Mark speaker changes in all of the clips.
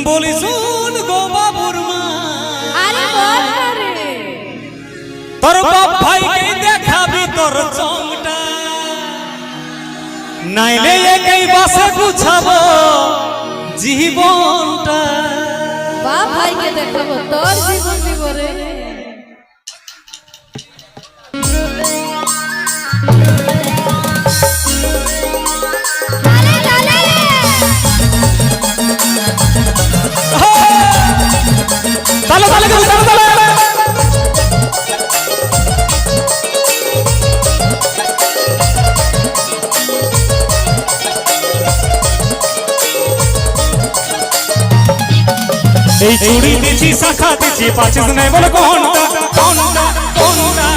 Speaker 1: বলি শুন গো বাবুর মা,
Speaker 2: আরে বল রে,
Speaker 1: তোর বাপ ভাইকে দেখাবি তোর চংটা, নাইলে একই বাসে গুছাবো জীবনটা।
Speaker 2: বাপ ভাইকে দেখাবো তোর জীবন দিব রে।
Speaker 1: তালে তালে তালে তালে এই চুড়ি দিছি শাখা দিছি পাঁচিস নাই বলে কোনটা কোনটা কোনটা,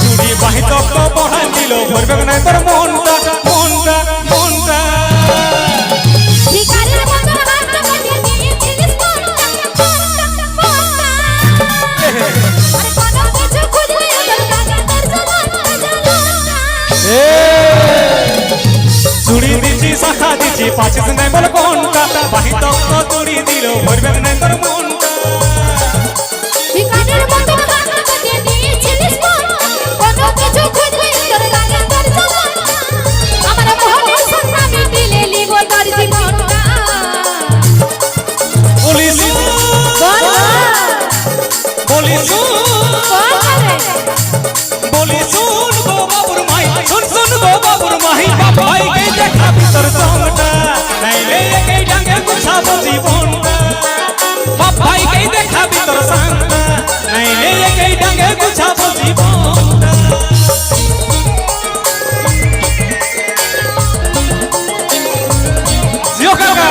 Speaker 1: চুড়ি বাহি তক বড়াই দিল ভরবে নাই তোর মনটা মনটা মনটা।
Speaker 2: ভিখারির মতো হাতটা কাটিয়ে দিয়েছিস কোনটা কোনটা কোনটা, আরে কোনো কিছু খুঁজলে ওদের টাকা তোর জমানটা জমানটা।
Speaker 1: চুড়ি দিছি শাখা দিছি পাঁচিস নাই বলে কোনটা, বাহি তক চুড়ি দিল ভরবে নাই তোর মনটা।
Speaker 2: ভিখারির মতো হাতটা কাটিয়ে দিয়েছিস কোনটা, কোনো কিছু খুঁজলে ওদের টাকা তোর জমানটা। আমার মোহনের সন্ধ্যা মিটিলে লিব তোর জীবনটা।
Speaker 1: বলিস
Speaker 2: বল
Speaker 1: বলিস
Speaker 2: বল রে,
Speaker 1: বলি শুন গো বাবুর মাই, শুন শুন গো বাবুর মাই, বাপ ভাইকে দেখাবি তোর চংটা, নাইলে একই ডাঙ্গে গুছাবো জীবনটা। বাপ ভাইকে দেখাবি তোর চংটা, নাইলে একই ডাঙ্গে গুছাবো জীবনটা। জিও কাকা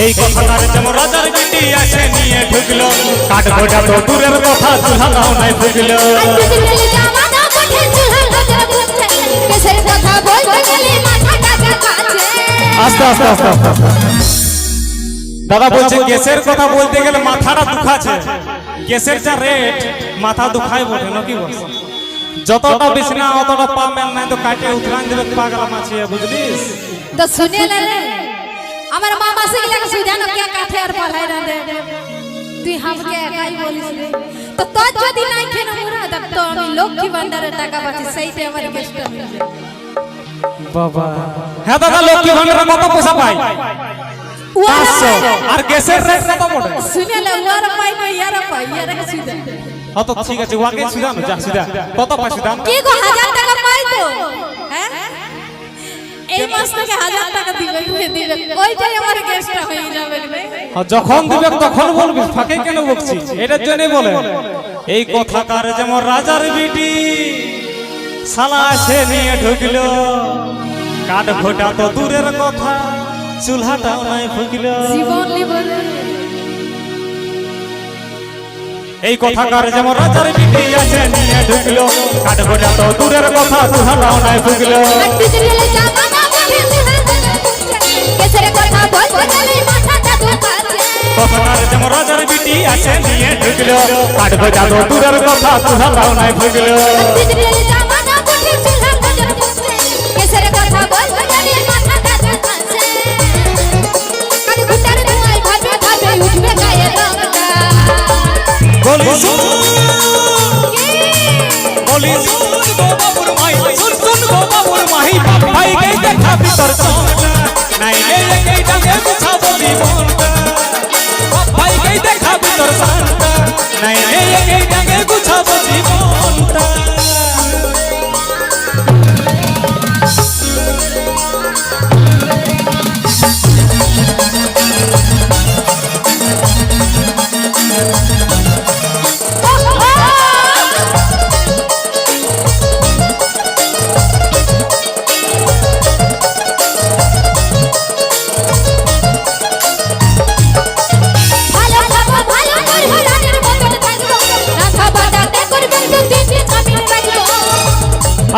Speaker 1: এই কথাটার যেমন রাজার বিটি আসে নিয়ে ঢুকলো, কাঠ ঘোটা তো দূরের কথা চুলা দাও নাই ফুকলো।
Speaker 2: আজকে জামানা পথে চুহাল হাজার বুঝছে, কেসের কথা বলতে গেলে মাথা টাকা কাছে।
Speaker 1: আস্তে আস্তে আস্তে আস্তে দাদা বলছে গ্যাসের কথা বলতে গেলে মাথাটা দুখাছে, গ্যাসের যা রেট মাথা দুখায় বটে নাকি বল, যতটা বেশি না অতটা পাবেন না তো কাটে উতরান দেবে পাগলা মাছি, বুঝলিস?
Speaker 2: তো শুনে লে আমার মামা से लगा सुधा न क्या काथे और पढ़ाई ना दे তুই हमके একাই বলিস রে, তো তোর যদি নাই খেন মুরা তব তো আমি লক্ষ্মী ভান্ডারে টাকা পাচ্ছি, সেইতে আমার গেস্ট মিল যায়।
Speaker 1: বাবা হ্যাঁ দাদা লক্ষ্মী ভান্ডারে কত পয়সা পাই? 500 আর গ্যাসের রেট কত পড়ে?
Speaker 2: শুনে লে ওয়ার পাই না ইয়ার পাই ইয়ার কে সুধা।
Speaker 1: হ্যাঁ তো ঠিক আছে ওয়াকে সুধা না যা সুধা কত পাই সুধা?
Speaker 2: কি গো 1000 টাকা পাই তো হ্যাঁ এই মাস থেকে 1000 টাকা দিবে দিবে ওইটাই আমার গেস্টটা হয়ে যাবে রে।
Speaker 1: যখন দিবে তখন বলবি, ফাঁকে কেন বকছিস? এটার জন্যই বলে এই কথাকার যেমন রাজার বিটি শালা এসে নিয়ে ঢুকলো, কাঠ ঘোটা তো দূরের কথা চুলহাটাও নাই ফুকলো।
Speaker 2: জীবন লিবন
Speaker 1: এই কথাকার যেমন রাজার বিটি এসে নিয়ে ঢুকলো, কাঠ ঘোটা তো দূরের কথা চুলহাটাও নাই ফুকলো।
Speaker 2: ডিজিটাল জামানা পথে চুহাল হাজার বুঝছে, কেসের কথা বলতে গেলে মাথাটা দুখাছে।
Speaker 1: কথাকার যেমন রাজার বিটি এসে নিয়ে ঢুকলো, কাঠ ঘোটা তো দূরের কথা চুলহাটাও নাই ফুকলো।
Speaker 2: ডিজিটাল জামানা পথে চুহাল হাজার বুঝছে, কেসের কথা বলতে গেলে মাথাটা দুখাছে। কান ঘুটার ধোঁয়ায় ভাবে ভাবে উঠবে গায়ে রংটা।
Speaker 1: বলি শুন বলি শুন গো বাবুর মাই, শুন শুন গো বাবুর মাই, বাপ ভাইকে দেখাবি তোর চংটা, নাইলে একই ডাঙ্গে গুছাবো জীবনটা। বাপ ভাইকে দেখাবি তোর চংটা, নাইলে একই ডাঙ্গে গুছাবো জীবনটা।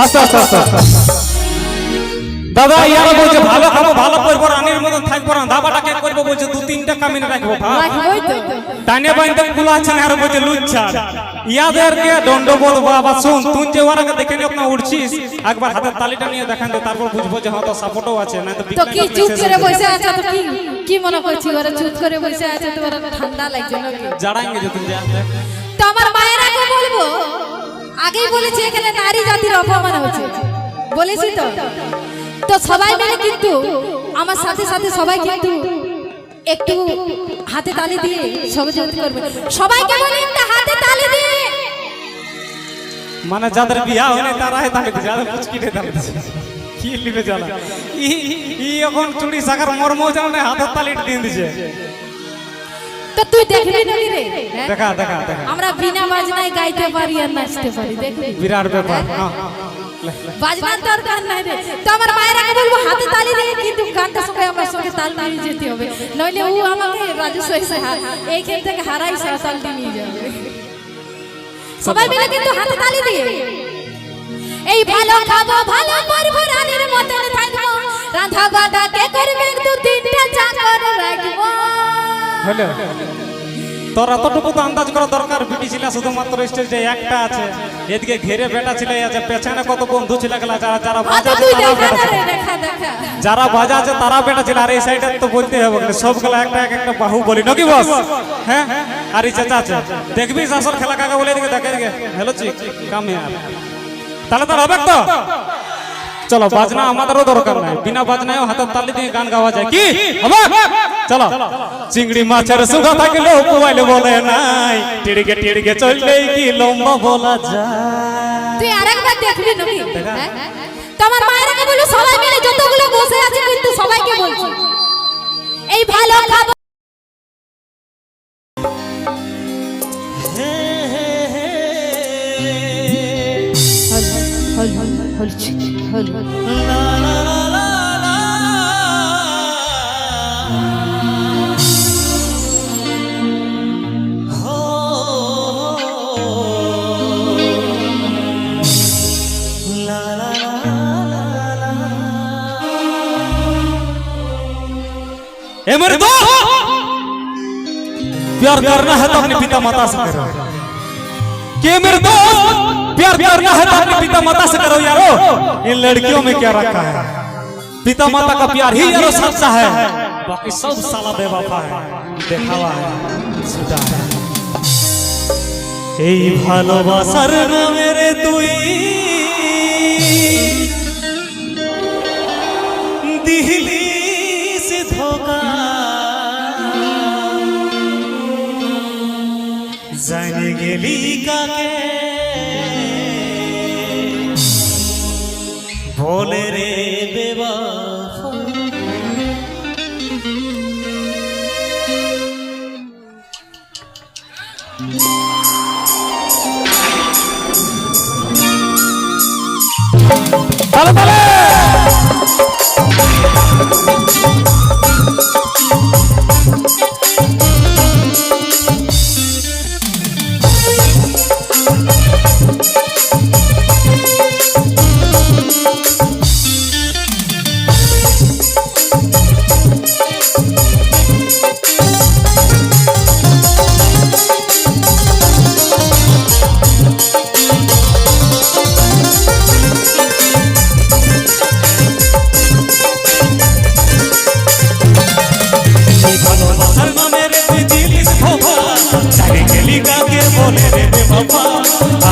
Speaker 1: আস্তে আস্তে আস্তে আস্তে দাদা ইয়ারা বলছে ভালো খাবো ভালো করবো রানীর মতন থাকবো না দাবাটাকে করবো বলছে 2-3টা কামিনে রাখবো
Speaker 2: রাখবই তো
Speaker 1: টানে বাইন্দে গুলো আছে না আর বলছে লুচ্ছা ইয়াদেরকে দণ্ডবোধ বাবা শুন তুই যে ওরাকে দেখে নিয়ে আপনা উঠছিস একবার হাতের তালিটা নিয়ে দেখান দে তারপর বুঝবো যে হ্যাঁ তো সাপোর্টও আছে না তো
Speaker 2: তো কি চুপ করে বসে আছে তো কি কি মনে করছিস ওরা চুপ করে বসে আছে তো ওরা ঠান্ডা লাগছে নাকি
Speaker 1: জাড়াएंगे যে তুই জানতে
Speaker 2: তো আমার মায়েরাকে বলবো আগেই বলেছি এখানে নারী জাতির অপমান হচ্ছে বলেছি তো তো সবাই মিলে কিন্তু আমার সাথে সাথে সবাই কিন্তু একটু হাতে তালি দিয়ে সহযোগিতা করবে সবাইকে বলি একটা হাতে তালি দিয়ে
Speaker 1: মানে যাদের বিয়া হয়নি তারাই তালি দিছে যাদের পুচকিতে তালি দিছে কি লিবে জানা ই এখন চুড়ি সাকার মর্ম জানে হাতের তালি দিয়ে দিছে
Speaker 2: তো তুই দেখবি নাকি রে
Speaker 1: দেখা দেখা দেখা
Speaker 2: আমরা বিনা বাজনায় গাইতে পারি আর নাচতে পারি দেখবি
Speaker 1: বিরাট ব্যাপার হ্যাঁ
Speaker 2: বাজনার দরকার নাই রে তো আমার মায়েরাকে বলবো হাতে তালি দিয়ে কিন্তু গানটা সবাই আমার সঙ্গে তাল মিলিয়ে যেতে হবে নইলে ও আমাকে রাজস্ব এসে এইখান থেকে হারাইছে তাল নিয়ে যাবে সবাই মিলে কিন্তু হাতে তালি দিয়ে এই ভালো খাবো ভালো করবো রানীর মতন থাকবো রাধা বাটা কে করবে 2-3টা চাকর রাখবো
Speaker 1: হলো তোর এতটুকু তো আন্দাজ করা দরকার বিটি ছিল শুধুমাত্র স্টেজে একটা আছে এদিকে ঘেরে বেটা ছিল আছে পেছনে কত বন্ধু ছিল গেলা যারা যারা বাজা
Speaker 2: তুই
Speaker 1: তারা
Speaker 2: দেখা
Speaker 1: বেটা ছিল।
Speaker 2: রে দেখা দেখা
Speaker 1: যারা বাজা আছে তারা বেটা ছিল আর এই সাইডে তো বলতে হবে সবগুলা একটা একটা বাহু বলি নাকি বস হ্যাঁ আর এই চাচা আছে দেখবি আসল খেলা কাকা বলে এদিকে দেখে এদিকে হ্যালো চিক কাম ইয়ার তাহলে তো হবে তো চলো বাজনা আমাদেরও দরকার নাই বিনা বাজনায়ও হাতের তালি দিয়ে গান গাওয়া যায় কি হবে চলো চিংড়ি মাছের সুগা থাকলে মোবাইলে বলে নাই টিড়িকে চললেই কি লম্বা বলা যায়
Speaker 2: তুই আরেকবার দেখবি নাকি হ্যাঁ তোমার মায়েরাকে বলো সবাই মিলে যতগুলো বসে আছে কিন্তু সবাইকে বলছি এই ভালো খাবো
Speaker 1: ए मेरे दोस्त प्यार करना है तो अपने पिता माता से करो कि मेरे दोस्त प्यार करना है तो अपने पिता माता से करो यारो इन लड़कियों में क्या रखा है पिता माता का प्यार ही यारो सच्चा है बाकी सब साला बेवफा है देखावा है झूठा है এই ভালোবাসার নামে রে তুই দিলি সে ধোকা জানে গেলি কাকে বলে রে বেওয়াফা তালে তালে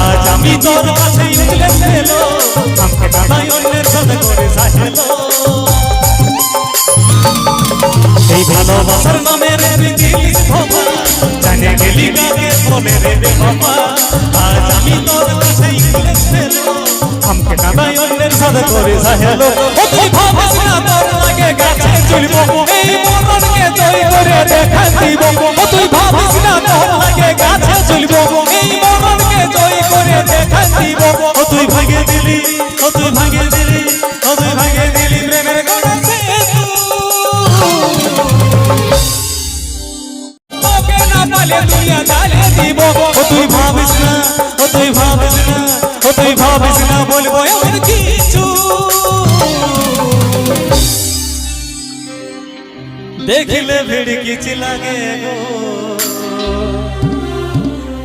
Speaker 1: आज আমি তোর কাছে ইংলিশ এলো আমাকে দাদাই অন্যের সাথে করে সাহেলো এই ভালোবাসার নামে রে দিলিস বাবা জানে গেলি গাকে বলে রে বাবা আজ আমি তোর কাছে ইংলিশ এলো আমাকে দাদাই অন্যের সাথে করে সাহেলো ও তুই ভাবিস না তোর লাগে গাছে চলবো এই মরণকে জয় করে দেখা দিব ও তুই ভাবিস না তোর লাগে গাছে চলবো এই মরণকে জয় করে দেখা দিব ও তুই ভাগে দিলি ও তুই ভাগে দিলি ও তুই ভাগে দিলি প্রেমের গড়াছে তোকে না পালে দুনিয়া জ্বালে দিব ও তুই ভাবিস না ও তুই ভাবিস না ও তুই ভাবিস না বলবো এমন কিছু দেখিলে ভিড়কিচ লাগে গো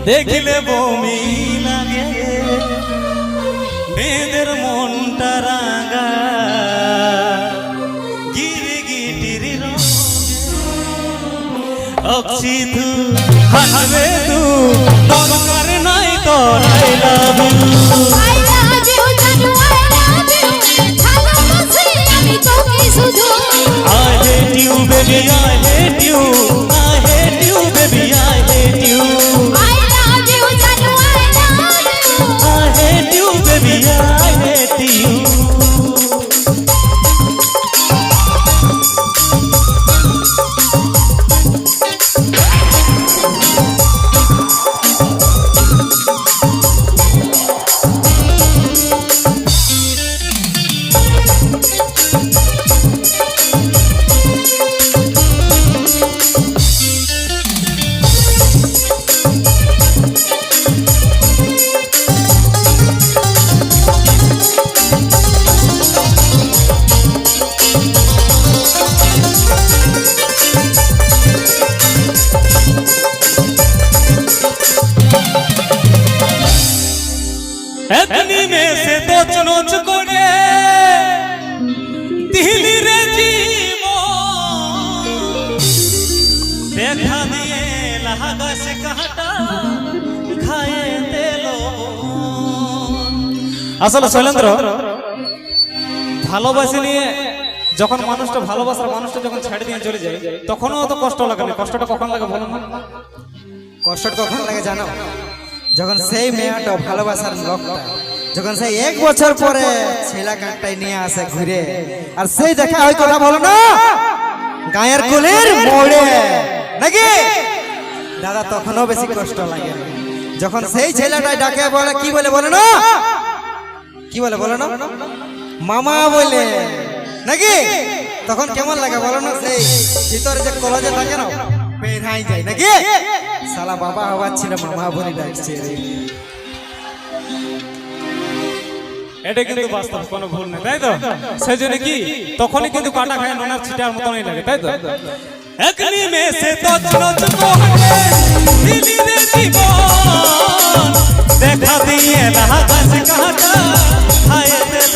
Speaker 1: দেখিলে বমি লাগে মেয়েদের মনটা রাঙা গিরগিটির অক্সি তু হাসবে তু দরকার নাই তোর I love you
Speaker 2: I love you, জানু I love you, ভালোবাসি আমি তোকে শুধু।
Speaker 1: I hate you baby I hate you I hate you baby I hate you
Speaker 2: I love you, জানু I love you।
Speaker 1: I hate you baby I hate you এতনি में से दोच नोच করে দিলি রে জীবন দেখা দিয়ে লাগাস কাটা খায়ে দিল আসলে শৈলেন্দ্র ভালোবাসি নিয়ে যখন মানুষটা ভালোবাসার মানুষটা যখন ছেড়ে দিয়ে চলে যায় তখনও তো কষ্ট লাগে না কষ্টটা কখন লাগে বলো না
Speaker 3: কষ্টটা কখন লাগে জানো যখন সেই মেয়েটা ভালোবাসার লোকটা যখন সেই 1 বছর পরে ছেলা কাঁটাই নিয়ে আসে ঘুরে আর সেই দেখা হয় কথা বলো না গায়ের কুলির মোড়ে নাকি দাদা তখনও বেশি কষ্ট লাগে যখন সেই ছেলেটাই ডাকে বলে কি বলে বলো না কি বলে বলো না মামা বলে নাকি তখন কেমন লাগে বলো না সেই ভিতরে যে কলেজে থাকে না বেরাই যায় নাকি শালা বাবা হওয়ার ছিল মামা বলে ডাকছে রে
Speaker 1: এটা কিন্তু বাস্তব কোনো ভুল নেই তাই তো সেজন্য কি তখনই কিন্তু কাটা খায় নোনার ছিটার মতনই লাগে তাই তো একনি में से तो चुनच को हटे दिली रे জীবন দেখা দিয়ে লাগাস কাটা খায়ে দিল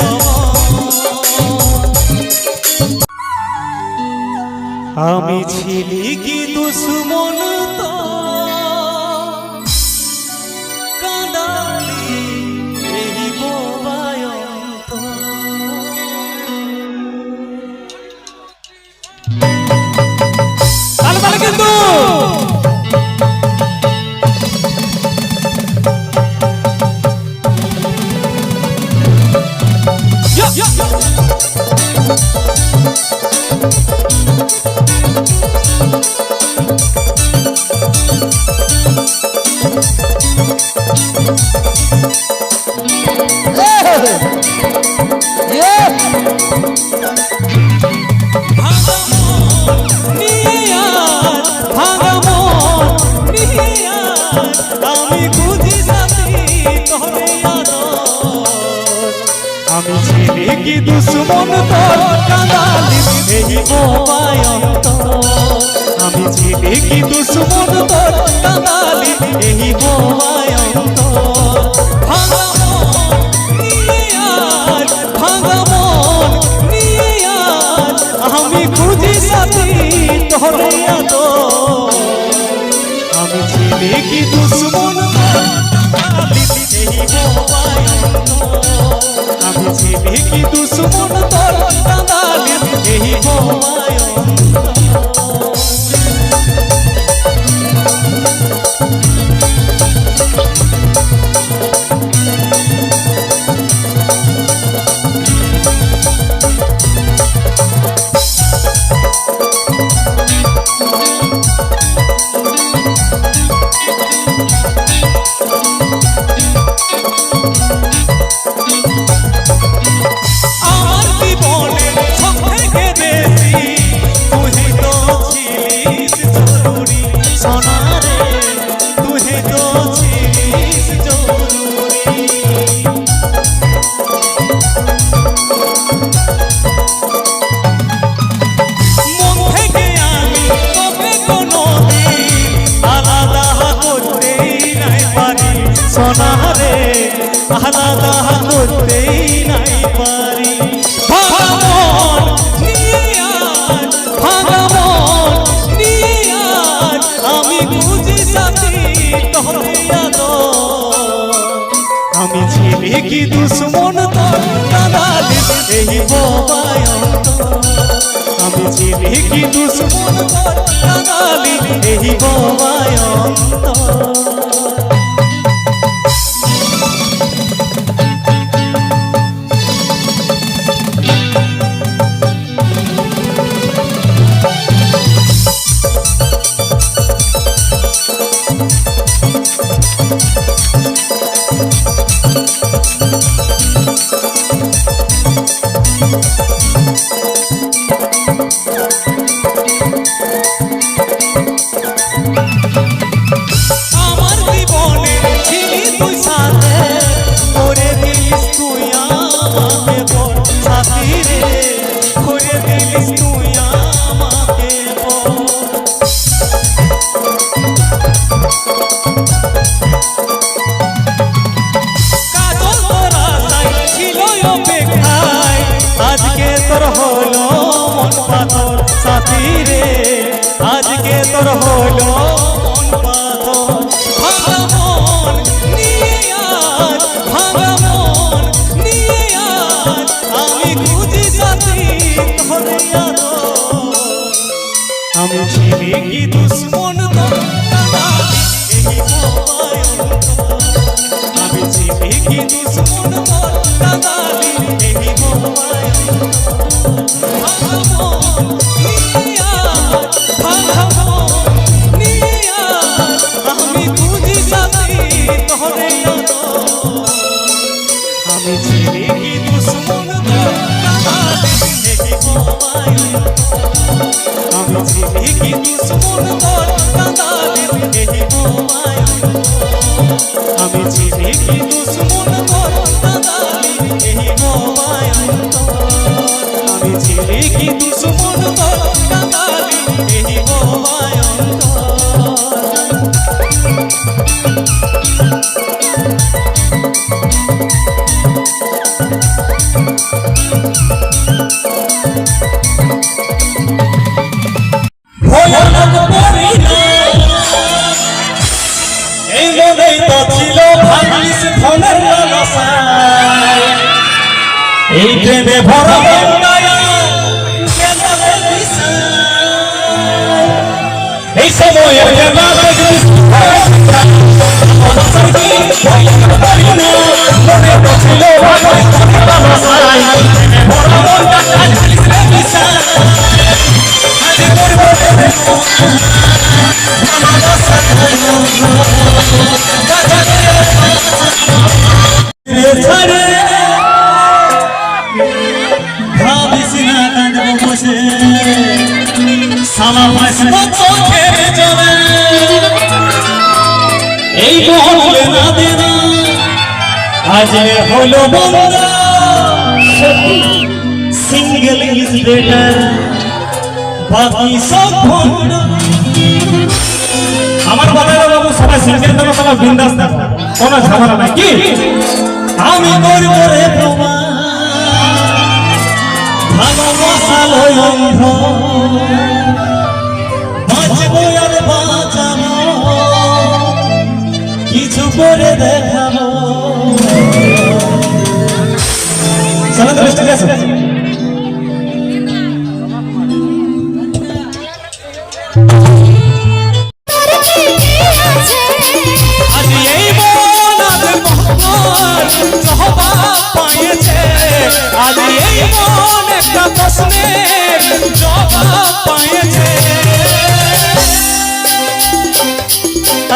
Speaker 1: আমি ছিলি কি দুশ্মন তো কাঁদালি এই বোবায়ন্ত তাহলে তাহলে কিন্তু আমি ছিলি কি দুশ্মন তোর কাঁদালি এই বোবায়ন্ত আমি ছিলি কি দুশ্মন তোর কাঁদালি এই বোবায়ন্ত ভাঙা মন নিয়ে আজ আমি খুঁজি সাথী তোর আমি ছিলি কি দুশ্মন তোর কাঁদালি এই বোবায়ন্ত আমি ছিলি কি দুশ্মন তোর কাঁদালি এই বোবায়ন্ত আমার জীবনে সব থেকে বেশি তুই আলাদা করতেই নাই পারি। ভাঙা মন নিয়ে আজ, ভাঙা মন নিয়ে আজ আমি খুঁজি সাথী তোরে আদর। আমি ছেলে কি দুশ্মন তোর কাঁদালি এই বোবায় অন্তর। আমি ছেলে কি দুশ্মন তোর কাঁদালি এই বোবায় অন্তর। আমার জীবনে ছিলি তুই সাথে, করে দিলিস তুই আমাকে বল সাথী রে, করে দিলিস তুই আমাকে বল। কাজল তোর আশায় ছিল অপেক্ষায়, আজকে তোর হলো মন পাথর সাথী রে, আজকে তোর হলো মন পাথর। ভাঙা মন নিয়ে আজ, ভাঙা মন নিয়ে আজ আমি খুঁজি সাথী তোরে আদর। আমি ছেলে কি দুশ্মন তোর কাঁদালি এই বোবায় অন্তর। আমি ছেলে কি দুশ্মন তোর কাঁদালি এই বোবায় অন্তর। ভাঙা মন নিয়ে আজ, ভাঙা মন নিয়ে আজ আমি খুঁজি সাথী তোরে আদর। আমি ছেলে কি দুশ্মন তোর কাঁদালি এই বোবায় অন্তর। আমি ছেলে কি দুশ্মন তোর কাঁদালি এই বোবায় অন্তর। আমি ছেলে কি দুশ্মন তোর কাঁদালি এই বোবায় অন্তর। আমি ছেলে কি দুশ্মন তোর কাঁদালি এই বোবায় অন্তর। ভয়ানক পরিণাম এই মনেই তো ছিল ভাগ্যিস ধনের লালসায়। এই প্রেমে ভরা মনটায় কেন রে দিশায়। এই সময়ে কেনা দেখছিস ভয়ানক পরিণাম মনে তো ছিল ভাগ্যিস ধনের লালসায়। এই প্রেমে ভরা মনটায় ভাগ্যিস রে দিশায়। এই বলে না দেনা আজ হলো বন্ধা, সিঙ্গেল ইজ বেটার বাকি সব ভন্ডা। আমার বাবারা বাবু সবাই সিঙ্গেল থাকো, সবাই বিন্দাস থাকো, কোনো ঝামেলা নাই কি। আমি করব রে প্রমাণ ভালোবাসা লয় অন্ধ, বাঁচবো আর বাঁচাবো কিছু করে দেখাবো। চলো তো ঠিক আছে। আজ এই মন আর মোহন সহবা পাইছে, আজ এই মন একটা প্রশ্নের জবাব পাইছে।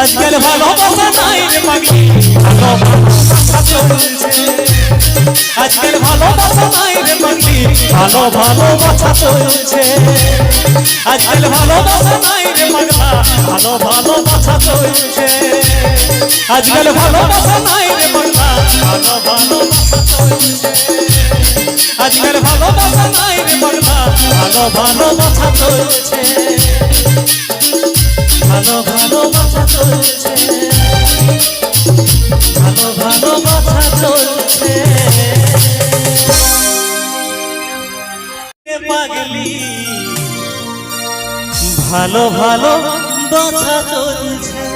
Speaker 1: আজকাল ভালোবাসা নাই রে পাগলি, ভালোবাসা চলছে। আজকাল ভালোবাসা নাই রে পাগলি, ভালোবাসা চলছে। আজকাল ভালোবাসা নাই রে পাগলা, ভালোবাসা চলছে। আজকাল ভালোবাসা নাই রে পাগলা, ভালোবাসা চলছে। আজকাল ভালোবাসা নাই রে পাগলা, ভালোবাসা চলছে। ভালোবাসা চলছে। ভালো ভালো কথা চলছে পাগলি ভালো ভালো কথা চলছে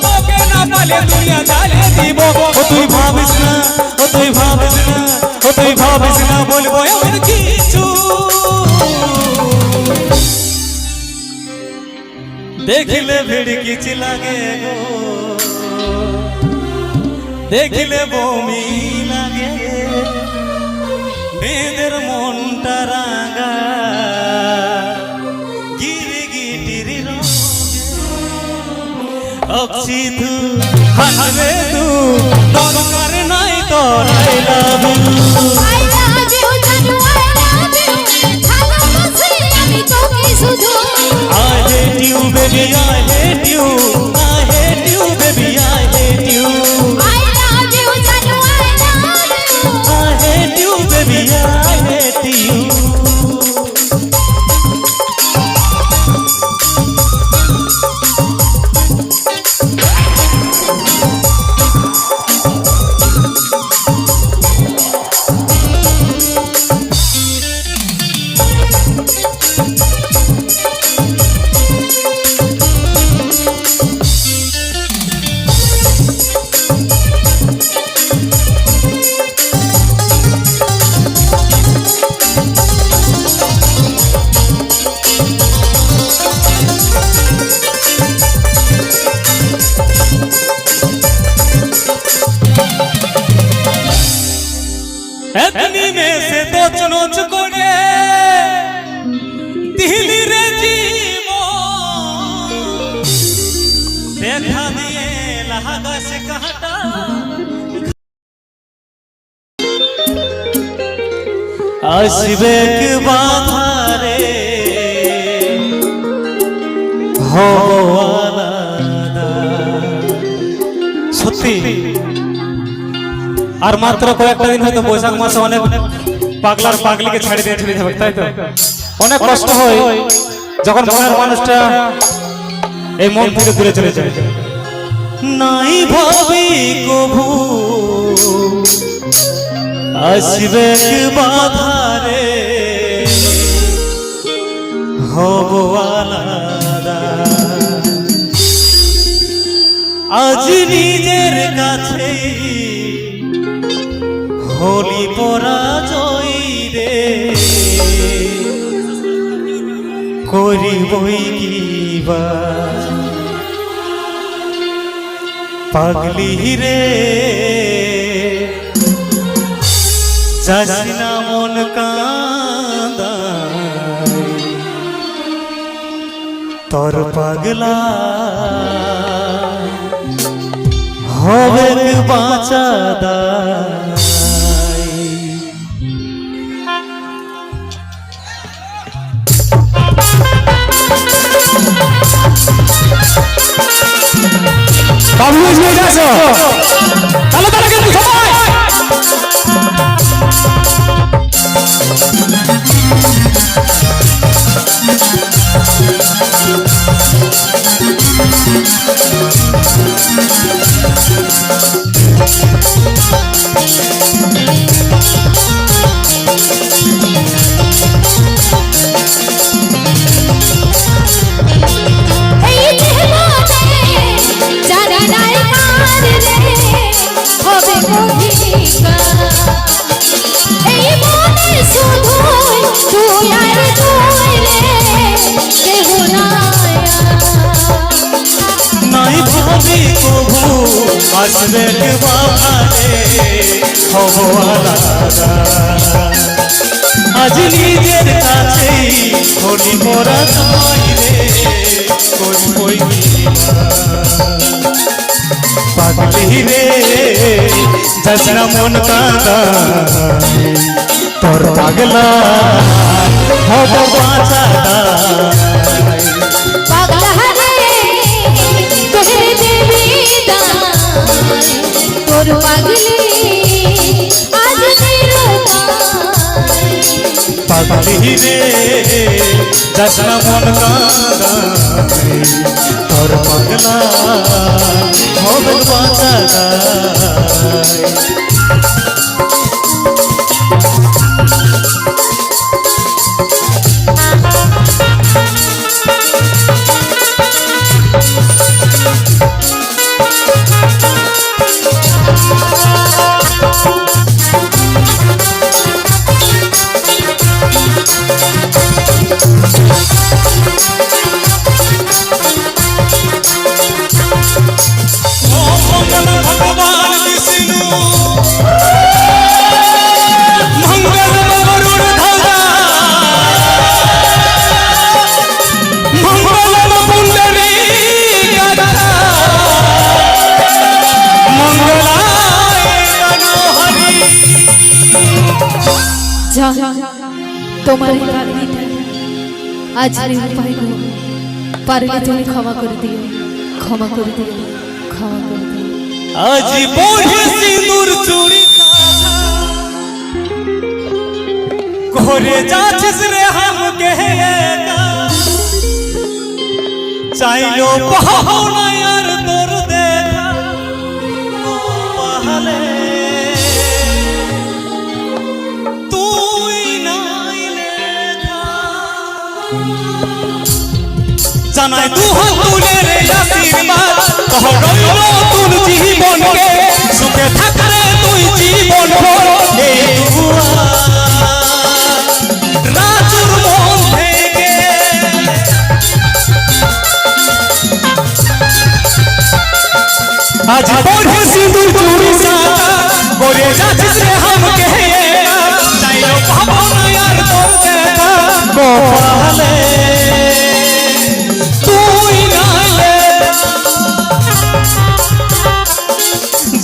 Speaker 1: তোকে না পালে দুনিয়া জ্বালে দিব ও তুই ভাবিস না ও তুই ভাবিস না ও তুই ভাবিস না বলবো এমন কিছু দেখিলে ভিড়কিচি লাগে গো দেখিলে বমি লাগে মেয়েদের মনটা রাঙা গিরিগিটির অক্সি তু হানবে তু দরকার নাই তোর I love you
Speaker 2: I love you, জানু I love you, ভালোবাসি আমি তোকে শুধু।
Speaker 1: I hate you baby I hate you I hate you baby I hate you
Speaker 2: I love you, জানু I love you।
Speaker 1: I hate you baby I hate you এতনি মে সে দোচ নোচ করে দিলি রে জীবন দেখা দিয়ে লাগা সে কাটা আসবে কি বাধা রে হওয়ালাদা সত্যি আর মাত্র কয়েকটা দিন হয়তো বৈশাখ মাসে অনেক পাগলার পাগলিকে ছেড়ে দিয়ে চলে যাবে তাই তো অনেক কষ্ট হয় যখন মনের মানুষটা এই মন থেকে দূরে চলে যায় নাই ভাবি কভু আসবে কি বাধা রে হব আলাদা আজ নিজের কাছে হলি পরাজয় রে করিবই কিবা পাগলি রে যাসি না মন কাঁদায় তোর পাগলা হবে বাঁচা বাবু নিয়ে যাচ্ছ তাহলে তারা কিন্তু সবাই আসবে বাবারে হব আলাদা আজ নিজের কাছেই হলি মোরা রে কই পাগলি রে যাসনা মন কাঁদা তোর পাগলা হব বাঁচা
Speaker 2: পাগলা রে তোরে দেবী দান তোর পাগলি আজ নিরুপায়
Speaker 1: পাগলি রে যাস না মন কাঁদায় তোর পাগলা হবে বাঁচাদায়
Speaker 2: তোমার কারণটা আজ নিরুপায় গো পারলে তুমি ক্ষমা করে দিও ক্ষমা করে দিও ক্ষমা করে দিও
Speaker 1: আজ পড়ে সিঁদুর চুরি করে যাচ্ছিস রে হামকে চাইলো পাবো না আর তোর দেখা পাহালে তুই নাই লেখা জানাই তু তুলে রে আশীর্বাদ রইল তোর জীবনকে সুখে থাকলে তুই জীবন এই রাজুর মন থেকে আজ পড়ে সিঁদুর চুরি সাদা করে যাচ্ছিস রে হামকে চাইলো পাবো না আর তোর দেখা গোপালে তুই নাইলে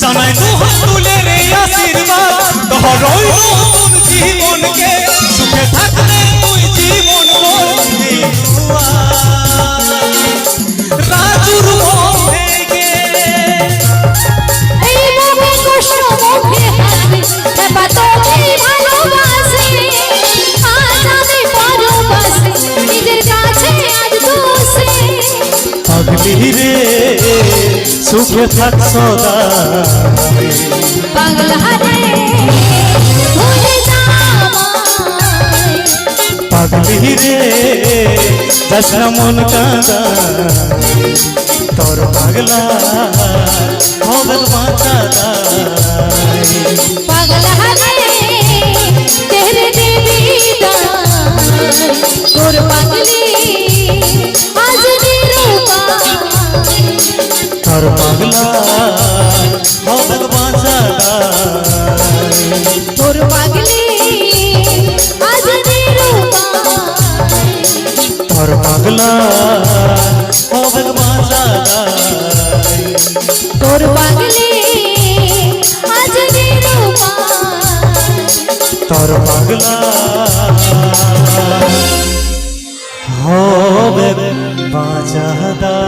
Speaker 1: জানাই তু তুলে রে আশীর্বাদ রইল তোর জীবনকে সুখে থাকলে তুই জীবন করবি রাজুর মন থেকে
Speaker 2: এই মুখে কষ্ট মুখে হাসি দেবা তোকে ভালোবাসি আজ আমি পরবাসি নিজের কাছে আজ দোষী
Speaker 1: পাগলি রে সুখে থাক সদা
Speaker 2: পাগলা রে ভুলে যাওয়ায়
Speaker 1: পাগলি রে যাস না মন কাঁদায় তোর পাগলা হবে বাঁচাদায়
Speaker 2: পাগলা রে তেরে দেবী দান তোর পাগলি আজ নিরুপায়
Speaker 1: তোর পাগলা হবে বাঁচাদায়
Speaker 2: তোর পাগলি আজ নিরুপায়
Speaker 1: তোর পাগলা হবে বাঁচাদায়
Speaker 2: তোর পাগলি আজ নিরুপায়
Speaker 1: তোর পাগলা হবে বাঁচাদায়